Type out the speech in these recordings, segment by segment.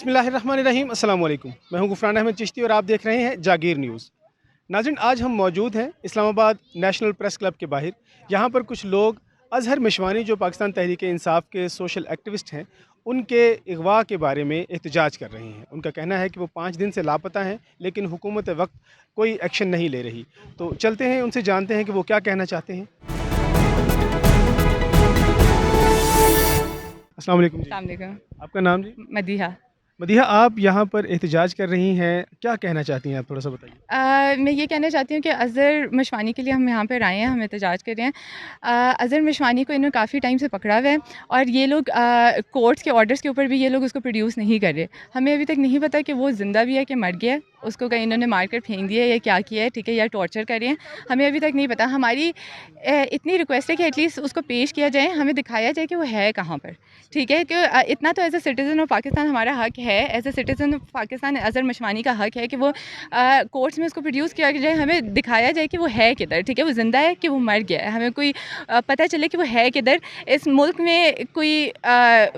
بسم اللہ الرحمن الرحیم، السلام علیکم۔ میں ہوں غفران احمد چشتی اور آپ دیکھ رہے ہیں جاگیر نیوز۔ ناظرین، آج ہم موجود ہیں اسلام آباد نیشنل پریس کلب کے باہر۔ یہاں پر کچھ لوگ اظہر مشوانی جو پاکستان تحریک انصاف کے سوشل ایکٹیوسٹ ہیں، ان کے اغوا کے بارے میں احتجاج کر رہے ہیں۔ ان کا کہنا ہے کہ وہ 5 دن سے لاپتہ ہیں لیکن حکومت وقت کوئی ایکشن نہیں لے رہی۔ تو چلتے ہیں ان سے جانتے ہیں کہ وہ کیا کہنا چاہتے ہیں۔ السلام علیکم جی۔ السلام علیکم۔ آپ کا نام جی؟ مدیحہ۔ مدیحہ، آپ یہاں پر احتجاج کر رہی ہیں، کیا کہنا چاہتی ہیں آپ؟ تھوڑا سا بتائیے۔ میں یہ کہنا چاہتی ہوں کہ اظہر مشوانی کے لیے ہم یہاں پر آئے ہیں، ہم احتجاج کر رہے ہیں۔ اظہر مشوانی کو انہوں نے کافی ٹائم سے پکڑا ہوا ہے اور یہ لوگ کورٹس کے آرڈرس کے اوپر بھی یہ لوگ اس کو پروڈیوس نہیں کر رہے۔ ہمیں ابھی تک نہیں پتہ کہ وہ زندہ بھی ہے کہ مر گیا ہے، اس کو کہیں انہوں نے مار کر پھینک دیا ہے یا کیا کیا ہے، ٹھیک ہے، یا ٹارچر کر رہے ہیں، ہمیں ابھی تک نہیں پتہ۔ ہماری اتنی ریکویسٹ ہے کہ ایٹ لیسٹ اس کو پیش کیا جائے، ہمیں دکھایا جائے کہ وہ ہے کہاں پر، ٹھیک ہے، کہ اتنا تو as a citizen of Pakistan ہمارا حق ہے، as a citizen of Pakistan Azhar Mashwani کا حق ہے کہ وہ کورٹس میں اس کو پروڈیوس کیا جائے، ہمیں دکھایا جائے کہ وہ ہے کدھر، ٹھیک ہے، وہ زندہ ہے کہ وہ مر گیا ہے، ہمیں کوئی پتہ چلے کہ وہ ہے کدھر۔ اس ملک میں کوئی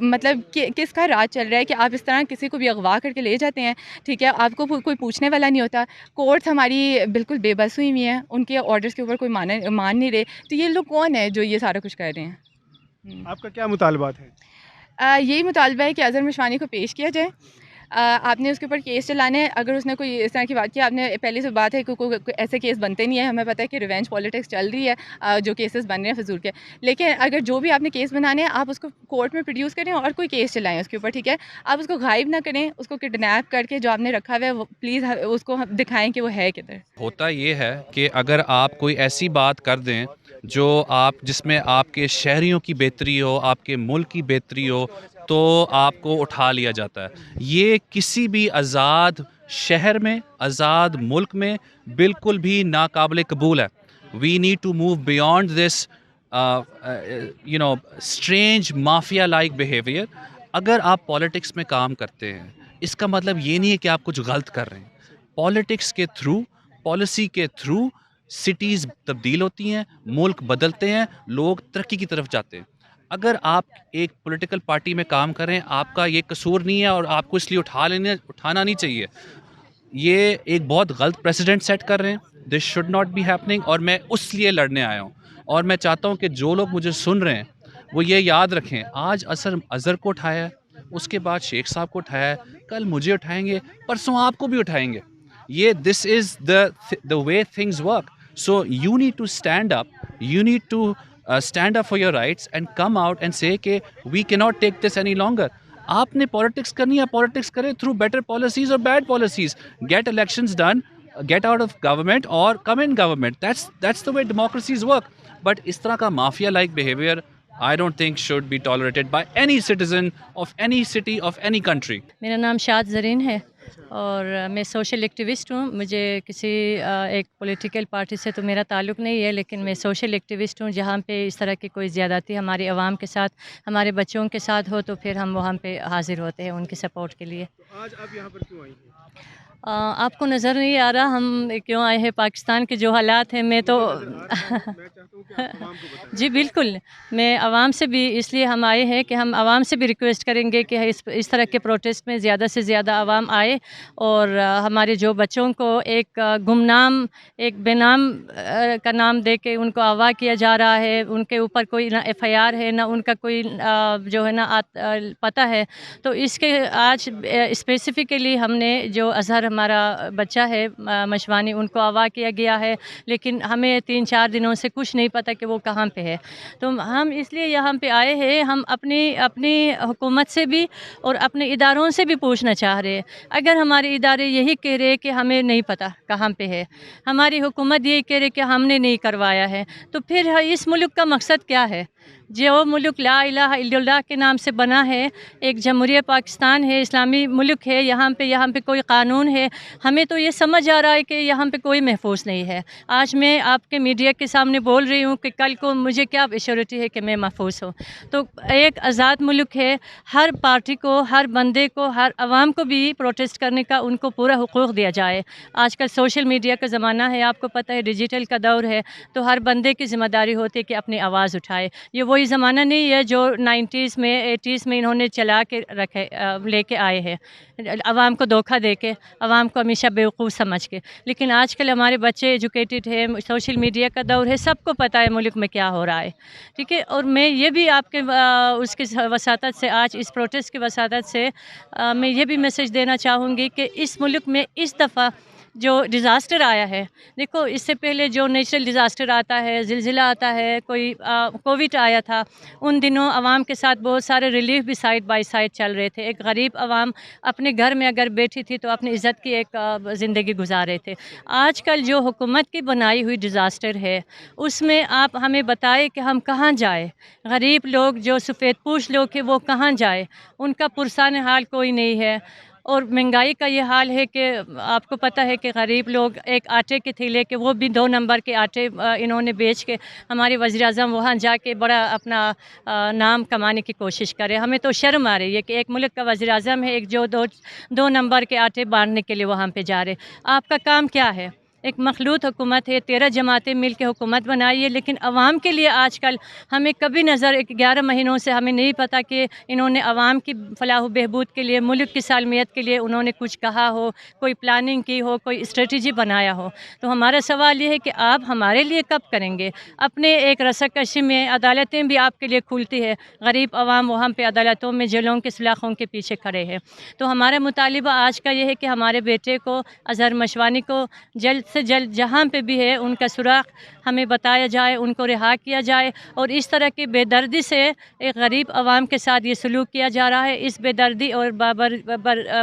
مطلب کس کا راج چل رہا ہے کہ آپ اس طرح کسی کو بھی اغوا کر کے لے جاتے ہیں، ٹھیک ہے، آپ کو کوئی پوچھنے والا نہیں ہوتا۔ کورٹس ہماری بالکل بے بس ہوئی ہوئی ہیں، ان کے آرڈرس کے اوپر کوئی مان نہیں رہے، تو یہ لوگ کون ہے جو یہ سارا کچھ کر رہے ہیں؟ آپ کا کیا مطالبات ہیں؟ یہی مطالبہ ہے کہ اظہر مشوانی کو پیش کیا جائے۔ آپ نے اس کے اوپر کیس چلانے ہیں، اگر اس نے کوئی اس طرح کی بات کی، آپ نے پہلی سے بات ہے کہ کوئی ایسے کیس بنتے نہیں ہیں، ہمیں پتہ ہے کہ ریونج پالیٹکس چل رہی ہے، جو کیسز بن رہے ہیں فضول کے، لیکن اگر جو بھی آپ نے کیس بنانے ہیں آپ اس کو کورٹ میں پروڈیوس کریں اور کوئی کیس چلائیں اس کے اوپر، ٹھیک ہے، آپ اس کو غائب نہ کریں، اس کو کڈنیپ کر کے جو آپ نے رکھا ہوا ہے پلیز اس کو دکھائیں کہ وہ ہے کدھر۔ ہوتا یہ ہے کہ اگر آپ کوئی ایسی بات کر دیں جو جس میں آپ کے شہریوں کی بہتری ہو، آپ کے ملک کی بہتری ہو، تو آپ کو اٹھا لیا جاتا ہے۔ یہ کسی بھی آزاد شہر میں، آزاد ملک میں بالکل بھی ناقابل قبول ہے۔ We need to move beyond this strange mafia like behaviour. اگر آپ پالیٹکس میں کام کرتے ہیں، اس کا مطلب یہ نہیں ہے کہ آپ کچھ غلط کر رہے ہیں۔ پالیٹکس کے تھرو، پالیسی کے تھرو سٹیز تبدیل ہوتی ہیں، ملک بدلتے ہیں، لوگ ترقی کی طرف جاتے ہیں۔ اگر آپ ایک پولیٹیکل پارٹی میں کام کر رہے ہیں، آپ کا یہ قصور نہیں ہے اور آپ کو اس لیے اٹھانا نہیں چاہیے۔ یہ ایک بہت غلط پریسیڈنٹ سیٹ کر رہے ہیں، this should not be happening, اور میں اس لیے لڑنے آیا ہوں۔ اور میں چاہتا ہوں کہ جو لوگ مجھے سن رہے ہیں وہ یہ یاد رکھیں، آج اظہر کو اٹھایا ہے، اس کے بعد شیخ صاحب کو اٹھایا ہے، کل مجھے اٹھائیں گے، پرسوں آپ کو بھی اٹھائیں گے۔ یہ دس از the way things work. So you need to stand up, you need to stand up for your rights and come out and say کہ we cannot take this any longer. آپ نے پالیٹکس کرنی ہے، پالیٹکس کریں through better policies اور bad policies, get elections done, get out of government اور come in government, that's the way democracies work. But اس طرح کا mafia like behaviour I don't think should be tolerated by any citizen of any city of any country. میرا نام شاد زرین ہے اور میں social activist ہوں۔ مجھے کسی ایک پولیٹیکل پارٹی سے تو میرا تعلق نہیں ہے، لیکن میں سوشل ایکٹیوسٹ ہوں۔ جہاں پہ اس طرح کی کوئی زیادتی ہماری عوام کے ساتھ، ہمارے بچوں کے ساتھ ہو تو پھر ہم وہاں پہ حاضر ہوتے ہیں ان کی سپورٹ کے لیے۔ آج آپ یہاں پر کیوں آئی ہیں؟ آپ کو نظر نہیں آ رہا ہم کیوں آئے ہیں؟ پاکستان کے جو حالات ہیں، میں تو میں چاہتا ہوں کہ آپ عوام کو بتائیں۔ جی بالکل، میں عوام سے بھی اس لیے ہم آئے ہیں کہ ہم عوام سے بھی ریکویسٹ کریں گے کہ اس طرح کے پروٹیسٹ میں زیادہ سے زیادہ عوام آئے اور ہمارے جو بچوں کو ایک گمنام، ایک بے نام کا نام دے کے ان کو اغوا کیا جا رہا ہے، ان کے اوپر کوئی نہ FIR ہے، نہ ان کا کوئی جو ہے نا پتہ ہے، تو اس کے آج اسپیسیفکلی ہم نے جو اظہر ہمارا بچہ ہے مشوانی، ان کو اغوا کیا گیا ہے، لیکن ہمیں 3-4 دنوں سے کچھ نہیں پتہ کہ وہ کہاں پہ ہے۔ تو ہم اس لیے یہاں پہ آئے ہیں، ہم اپنی حکومت سے بھی اور اپنے اداروں سے بھی پوچھنا چاہ رہے ہیں۔ اگر ہمارے ادارے یہی کہہ رہے کہ ہمیں نہیں پتہ کہاں پہ ہے، ہماری حکومت یہی کہہ رہے کہ ہم نے نہیں کروایا ہے، تو پھر اس ملک کا مقصد کیا ہے؟ جو ملک لا الہ الا اللہ کے نام سے بنا ہے، ایک جمہوریہ پاکستان ہے، اسلامی ملک ہے، یہاں پہ کوئی قانون ہے، ہمیں تو یہ سمجھ آ رہا ہے کہ یہاں پہ کوئی محفوظ نہیں ہے۔ آج میں آپ کے میڈیا کے سامنے بول رہی ہوں کہ کل کو مجھے کیا ایشورٹی ہے کہ میں محفوظ ہوں؟ تو ایک آزاد ملک ہے، ہر پارٹی کو، ہر بندے کو، ہر عوام کو بھی پروٹیسٹ کرنے کا ان کو پورا حقوق دیا جائے۔ آج کل سوشل میڈیا کا زمانہ ہے، آپ کو پتہ ہے ڈیجیٹل کا دور ہے، تو ہر بندے کی ذمہ داری ہوتی ہے کہ اپنی آواز اٹھائے۔ یہ वही ज़माना नहीं है जो 90s में 80s में इन्होंने चला के रखे लेके आए हैं, आवाम को धोखा दे के, आवाम को हमेशा बेवकूफ़ समझ के। लेकिन आजकल हमारे बच्चे एजुकेटेड हैं, सोशल मीडिया का दौर है, सबको पता है मुल्क में क्या हो रहा है, ठीक है। और मैं ये भी आपके उसकी वसातत से, आज इस प्रोटेस्ट की वसातत से मैं ये भी मैसेज देना चाहूँगी कि इस मुल्क में इस दफ़ा जो डिज़ास्टर आया है, देखो इससे पहले जो नेचुरल डिज़ास्टर आता है, ज़िलज़िला आता है, कोई कोविड आया था, उन दिनों आवाम के साथ बहुत सारे रिलीफ भी साइड बाय साइड चल रहे थे। एक गरीब आवाम अपने घर में अगर बैठी थी तो अपनी इज़्ज़त की एक ज़िंदगी गुजार रहे थे। आजकल जो हुकूमत की बनाई हुई डिज़ास्टर है, उसमें आप हमें बताएं कि हम कहाँ जाएँ? गरीब लोग जो सफ़ेद पोश लोग हैं वो कहाँ जाएँ? उनका पुरसान हाल कोई नहीं है। और महंगाई का ये हाल है कि आपको पता है कि गरीब लोग एक आटे के थैले के, वो भी 2 नंबर के आटे इन्होंने बेच के, हमारे वज़ीर-ए-आज़म वहाँ जाके बड़ा अपना नाम कमाने की कोशिश करे। हमें तो शर्म आ रही है कि एक मुल्क का वज़ीर-ए-आज़म है, एक जो 2 नंबर के आटे बाँटने के लिए वहाँ पे जा रहे। आपका काम क्या है? एक मखलूत हुकूमत है, 13 जमातें मिल के हुकूमत बनाई है, लेकिन आवाम के लिए आजकल हमें कभी नज़र 11 महीनों से हमें नहीं पता कि इन्होंने आवाम की फलाह बहबूद के लिए, मुल्क की सालमियत के लिए उन्होंने कुछ कहा हो, कोई प्लानिंग की हो, कोई स्ट्रेटजी बनाया हो। तो हमारा सवाल ये है कि आप हमारे लिए कब करेंगे? अपने एक रस्साकशी में अदालतें भी आपके लिए खुलती है, गरीब आवाम वहाँ पे अदालतों में, जेलों के सलाखों के पीछे खड़े हैं। तो हमारा मुतालिबा आज का ये है कि हमारे बेटे को, अज़हर मशवानी को जल्द से जल्द जहाँ पे भी है उनका सुराग हमें बताया जाए, उनको रिहा किया जाए। और इस तरह की बेदर्दी से एक गरीब आवाम के साथ ये सलूक किया जा रहा है, इस बेदर्दी और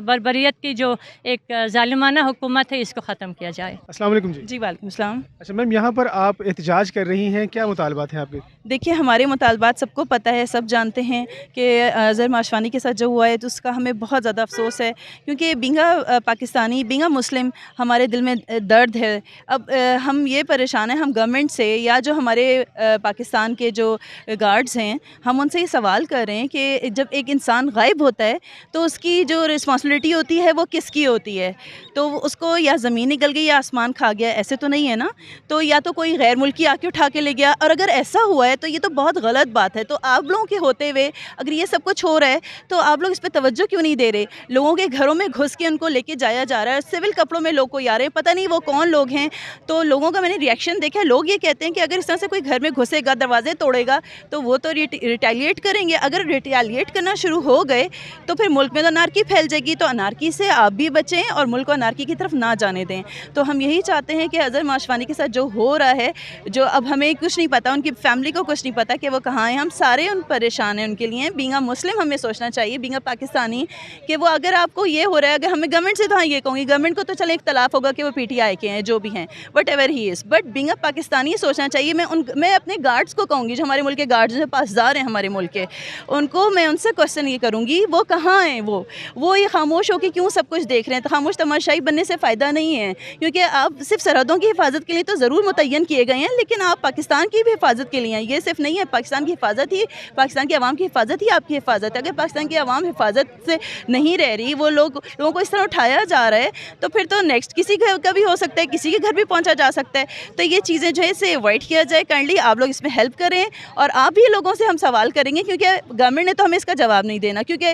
बर्बरियत की जो एक ज़ालिमाना हुकूमत है, इसको ख़त्म किया जाए। अस्सलाम वालेकुम जी। जी वालेकुम अस्सलाम। अच्छा मैम, यहाँ पर आप एहतजाज कर रही हैं, क्या मुतालबात हैं आपके? देखिए हमारे मुतालबात सबको पता है, सब जानते हैं कि अज़हर माशवानी के साथ जो हुआ है तो उसका हमें बहुत ज़्यादा अफसोस है, क्योंकि बींगा पाकिस्तानी, बींगा मुस्लिम हमारे दिल में दर्द है। अब हम ये परेशान हैं, हम गवर्नमेंट से या जो हमारे पाकिस्तान के जो गार्ड्स हैं, हम उनसे ये सवाल कर रहे हैं कि जब एक इंसान गायब होता है तो उसकी जो रिस्पॉन्सिबिलिटी होती है वो किसकी होती है? तो उसको या ज़मीन निकल गई या आसमान खा गया, ऐसे तो नहीं है ना। तो या तो कोई गैर मुल्की आके उठा के ले गया, और अगर ऐसा हुआ है तो ये तो बहुत गलत बात है। तो आप लोगों के होते हुए अगर ये सब कुछ हो रहा है तो आप लोग इस पर तवज्जो क्यों नहीं दे रहे? लोगों के घरों में घुस के उनको लेके जाया जा रहा है, सिविल कपड़ों में लोग कोई आ रहे हैं, पता नहीं वो कौन लोग हैं। तो लोगों का मैंने रिएक्शन देखा, लोग ये कहते हैं कि अगर इस तरह से कोई घर में घुसेगा, दरवाजे तोड़ेगा तो वो तो रिटेलिएट करेंगे। अगर रिटेलिएट करना शुरू हो गए तो फिर मुल्क में तो अनारकी फैल जाएगी। तो अनारकी से आप भी बचें और मुल्क को अनारकी की तरफ ना जाने दें। तो हम यही चाहते हैं कि अज़हर माशवानी के साथ जो हो रहा है, जो अब हमें कुछ नहीं पता, उनकी फैमिली को कुछ नहीं पता कि वो कहाँ हैं, हम सारे उन परेशान हैं उनके लिए। बींगा मुस्लिम हमें सोचना चाहिए, बींगा पाकिस्तानी, कि वो अगर आपको ये हो रहा है, अगर हमें गवर्नमेंट से तो हाँ ये कहूँगी, गवर्नमेंट को तो चले एक तलाफ होगा कि वो PTI के हैं, जो भी हैं, whatever he is, but being a Pakistani सोचना चाहिए। मैं अपने गार्ड्स को कहूँगी, जो हमारे मुल्क के गार्ड्स हैं, पासदार हैं हमारे मुल्क के, उनको मैं उनसे क्वेश्चन ये करूँगी, वो कहाँ हैं? वो ये खामोश होकर क्यों सब कुछ देख रहे हैं? तो खामोश तमाशाई बनने से फ़ायदा नहीं है, क्योंकि आप सिर्फ सरहदों की हिफाजत के लिए तो ज़रूर मुतय्यन किए गए हैं, लेकिन आप पाकिस्तान की भी हिफाजत के लिए हैं। ये सिर्फ नहीं है, पाकिस्तान की हिफाजत ही, पाकिस्तान की आवाम की हिफाजत ही आपकी हिफाजत है। अगर पाकिस्तान की आवाम हिफाजत से नहीं रह रही, वो लोगों को इस तरह उठाया जा रहा है, तो फिर तो नेक्स्ट किसी का भी हो सकता है, किसी के घर भी पहुँचा जा सकता है। तो ये चीज़ें जो है इसे अवॉइड किया जाए। काइंडली आप लोग इसमें हेल्प करें, और आप भी लोगों से हम सवाल करेंगे, क्योंकि गवर्नमेंट ने तो हमें इसका जवाब नहीं देना, क्योंकि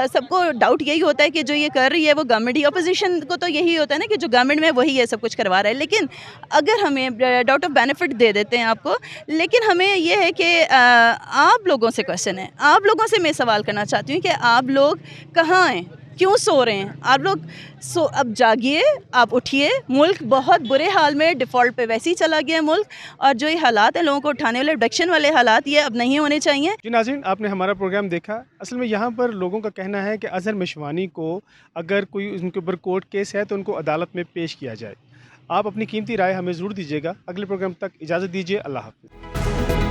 सबको डाउट यही होता है कि जो ये कर रही है वो गवर्नमेंट ही, अपोजिशन को तो यही होता है ना कि जो गवर्नमेंट में वही ये सब कुछ करवा रहा है। लेकिन अगर हमें डाउट ऑफ बेनिफिट दे देते हैं आपको, लेकिन हमें ये है कि आप लोगों से क्वेश्चन है, आप लोगों से मैं सवाल करना चाहती हूँ कि आप लोग कहाँ हैं, क्यों सो रहे हैं? आप लोग अब जागिए, आप उठिए। मुल्क बहुत बुरे हाल में, डिफ़ॉल्ट पे वैसे ही चला गया मुल्क, और जो ये हालात हैं लोगों को उठाने वाले, एब्डक्शन वाले हालात, ये अब नहीं होने चाहिए। जी नाज़रीन, आपने हमारा प्रोग्राम देखा। असल में यहाँ पर लोगों का कहना है कि अज़हर मशवानी को अगर कोई उनके ऊपर कोर्ट केस है तो उनको अदालत में पेश किया जाए। आप अपनी कीमती राय हमें ज़रूर दीजिएगा। अगले प्रोग्राम तक इजाज़त दीजिए। अल्लाह हाफ़िज़।